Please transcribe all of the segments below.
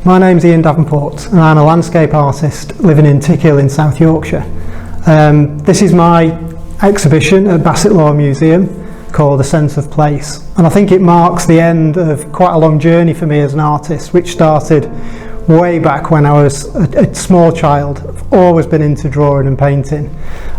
My name's Ian Davenport and I'm a landscape artist living in Tickhill in South Yorkshire. This is my exhibition at Bassetlaw Museum called A Sense of Place, and I think it marks the end of quite a long journey for me as an artist, which started way back when I was a small child. I've always been into drawing and painting,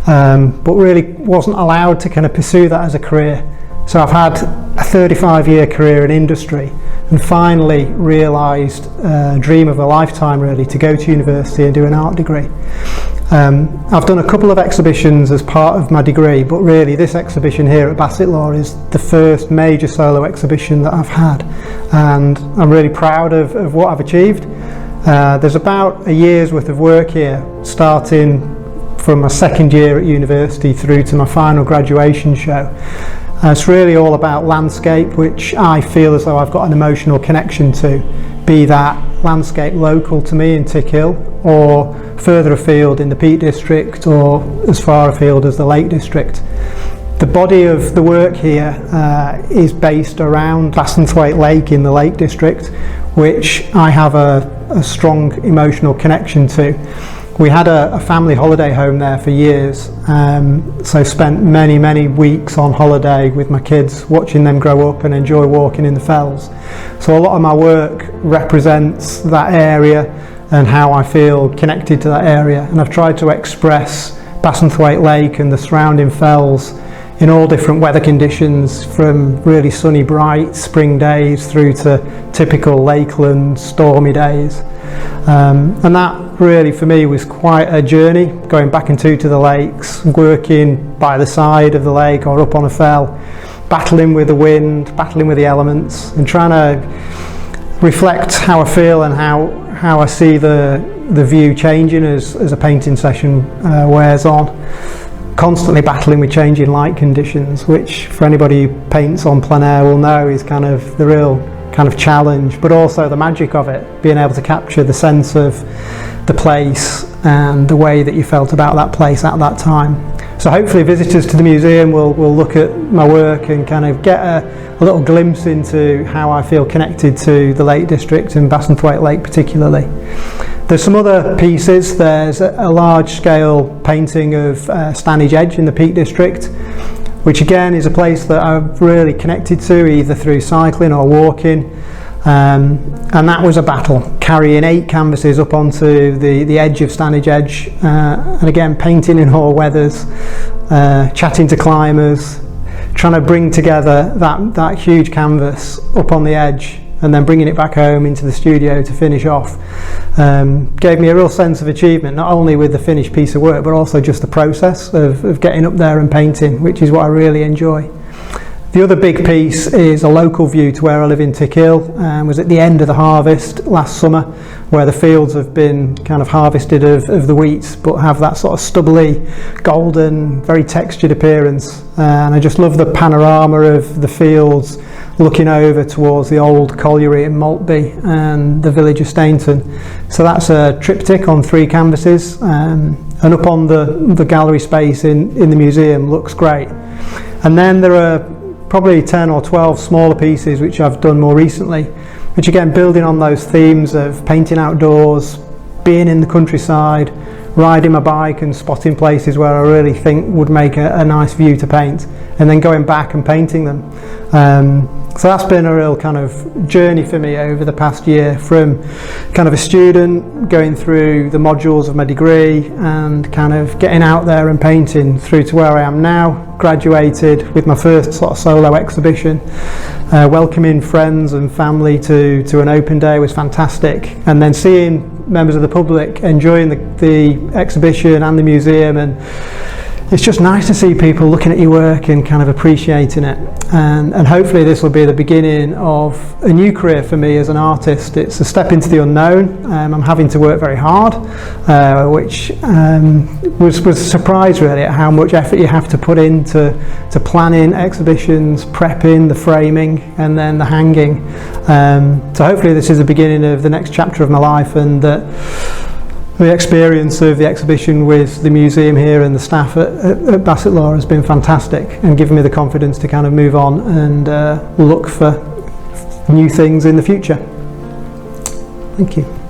but really wasn't allowed to kind of pursue that as a career. So I've had a 35-year career in industry and finally realised a dream of a lifetime really, to go to university and do an art degree. I've done a couple of exhibitions as part of my degree, but really this exhibition here at Bassetlaw is the first major solo exhibition that I've had, and I'm really proud of what I've achieved. There's about a year's worth of work here, starting from my second year at university through to my final graduation show. It's really all about landscape, which I feel as though I've got an emotional connection to, be that landscape local to me in Tickhill or further afield in the Peak District or as far afield as the Lake District. The body of the work here is based around Bassenthwaite Lake in the Lake District, which I have a strong emotional connection to. We had a family holiday home there for years, so spent many weeks on holiday with my kids, watching them grow up and enjoy walking in the fells. So a lot of my work represents that area and how I feel connected to that area, and I've tried to express Bassenthwaite Lake and the surrounding fells in all different weather conditions, from really sunny bright spring days through to typical lakeland stormy days. And that really for me was quite a journey, going back into the lakes, working by the side of the lake or up on a fell, battling with the wind, battling with the elements, and trying to reflect how I feel and how I see the view changing as a painting session wears on. Constantly battling with changing light conditions, which for anybody who paints on plein air will know is kind of the real kind of challenge, but also the magic of it, being able to capture the sense of the place and the way that you felt about that place at that time. So hopefully visitors to the museum will look at my work and kind of get a little glimpse into how I feel connected to the Lake District and Bassenthwaite Lake particularly. There's some other pieces. There's a large-scale painting of Stanage Edge in the Peak District, which again is a place that I've really connected to, either through cycling or walking. And that was a battle, carrying 8 canvases up onto the edge of Stanage Edge, and again painting in all weathers, chatting to climbers, trying to bring together that huge canvas up on the edge and then bringing it back home into the studio to finish off. Gave me a real sense of achievement, not only with the finished piece of work, but also just the process of getting up there and painting, which is what I really enjoy. The other big piece is a local view to where I live in Tickhill, and was at the end of the harvest last summer, where the fields have been kind of harvested of the wheat, but have that sort of stubbly, golden, very textured appearance. And I just love the panorama of the fields looking over towards the old colliery in Maltby and the village of Stainton. So that's a triptych on 3 canvases, and up on the gallery space in the museum looks great. And then there are probably 10 or 12 smaller pieces which I've done more recently, which again building on those themes of painting outdoors, being in the countryside, riding my bike and spotting places where I really think would make a nice view to paint, and then going back and painting them. So that's been a real kind of journey for me over the past year, from kind of a student going through the modules of my degree and kind of getting out there and painting, through to where I am now, graduated with my first sort of solo exhibition. Welcoming friends and family to an open day was fantastic, and then seeing members of the public enjoying the exhibition and the museum, and it's just nice to see people looking at your work and kind of appreciating it, and hopefully this will be the beginning of a new career for me as an artist. It's a step into the unknown. I'm having to work very hard, which was a surprise really at how much effort you have to put into planning exhibitions, prepping, the framing, and then the hanging. So hopefully this is the beginning of the next chapter of my life, and the experience of the exhibition with the museum here and the staff at Bassetlaw has been fantastic, and given me the confidence to kind of move on and look for new things in the future. Thank you.